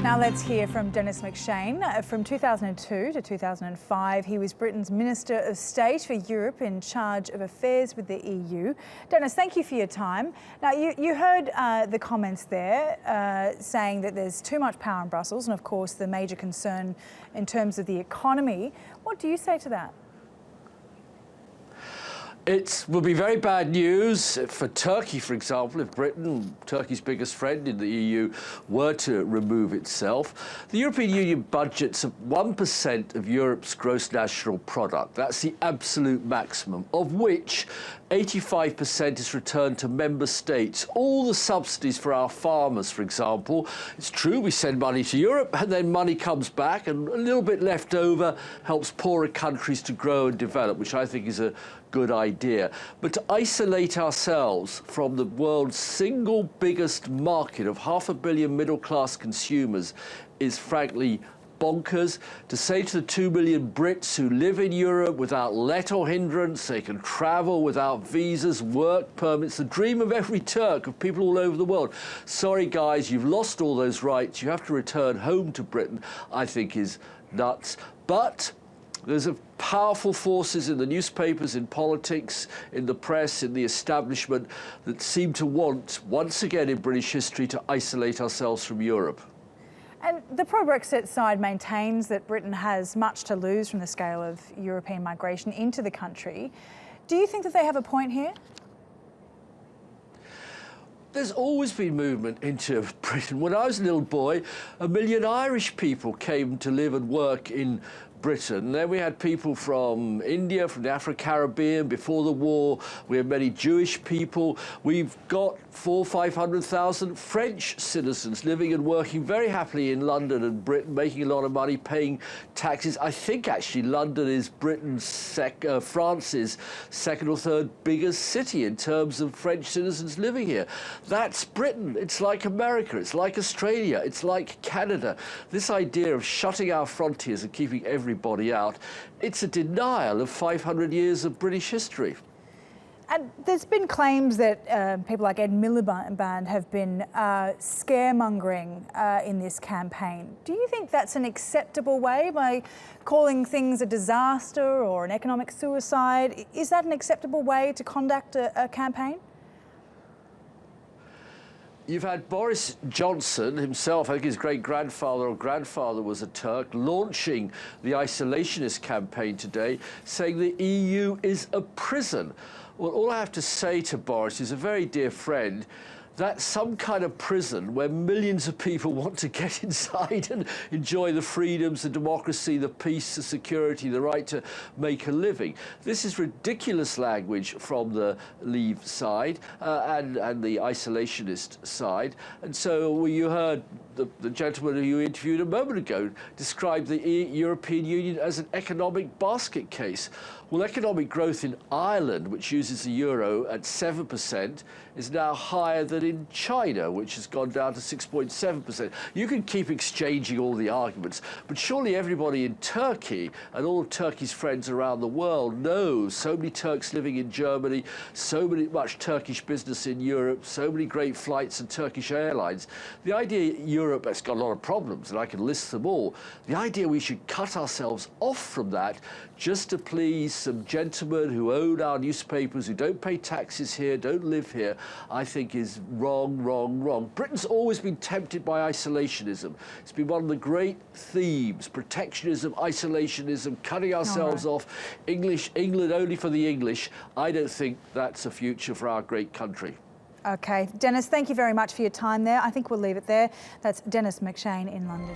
Now let's hear from Denis MacShane. From 2002 to 2005, he was Britain's Minister of State for Europe in charge of affairs with the EU. Denis, thank you for your time. Now, you heard the comments there saying that there's too much power in Brussels and, of course, the major concern in terms of the economy. What do you say to that? It will be very bad news for Turkey, for example, if Britain, Turkey's biggest friend in the EU, were to remove itself. The European Union budget's 1% of Europe's gross national product. That's the absolute maximum, of which 85% is returned to member states. All the subsidies for our farmers, for example. It's true, we send money to Europe and then money comes back and a little bit left over helps poorer countries to grow and develop, which I think is a good idea. But to isolate ourselves from the world's single biggest market of 500 million middle-class consumers is frankly bonkers. To say to the 2 million Brits who live in Europe without let or hindrance, they can travel without visas, work permits, the dream of every Turk, of people all over the world. Sorry guys, you've lost all those rights, you have to return home to Britain, I think is nuts. But there's powerful forces in the newspapers, in politics, in the press, in the establishment that seem to want, once again in British history, to isolate ourselves from Europe. And the pro-Brexit side maintains that Britain has much to lose from the scale of European migration into the country. Do you think that they have a point here? There's always been movement into Britain. When I was a little boy, 1 million Irish people came to live and work in Britain. Then we had people from India, from the Afro-Caribbean. Before the war, we had many Jewish people. We've got 400,000 or 500,000 French citizens living and working very happily in London and Britain, making a lot of money, paying taxes. I think actually London is France's second or third biggest city in terms of French citizens living here. That's Britain. It's like America. It's like Australia. It's like Canada. This idea of shutting our frontiers and keeping everybody out, it's a denial of 500 years of British history. And there's been claims that people like Ed Miliband have been scaremongering in this campaign. Do you think that's an acceptable way, by calling things a disaster or an economic suicide? Is that an acceptable way to conduct a campaign? You've had Boris Johnson himself, I think his great-grandfather or grandfather was a Turk, launching the isolationist campaign today, saying the EU is a prison. Well, all I have to say to Boris, who's a very dear friend, that's some kind of prison where millions of people want to get inside and enjoy the freedoms, the democracy, the peace, the security, the right to make a living. This is ridiculous language from the Leave side and the isolationist side. And so you heard the gentleman who you interviewed a moment ago describe the European Union as an economic basket case. Well, economic growth in Ireland, which uses the euro at 7%, is now higher than in China, which has gone down to 6.7%. You can keep exchanging all the arguments, but surely everybody in Turkey and all of Turkey's friends around the world knows so many Turks living in Germany, so much Turkish business in Europe, so many great flights and Turkish airlines. The idea Europe has got a lot of problems, and I can list them all. The idea we should cut ourselves off from that just to please some gentlemen who own our newspapers, who don't pay taxes here, don't live here, I think is wrong, wrong, wrong. Britain's always been tempted by isolationism. It's been one of the great themes: protectionism, isolationism, cutting ourselves off, England only for the English. I don't think that's a future for our great country. Okay, Denis, thank you very much for your time there. I think we'll leave it there. That's Denis MacShane in London.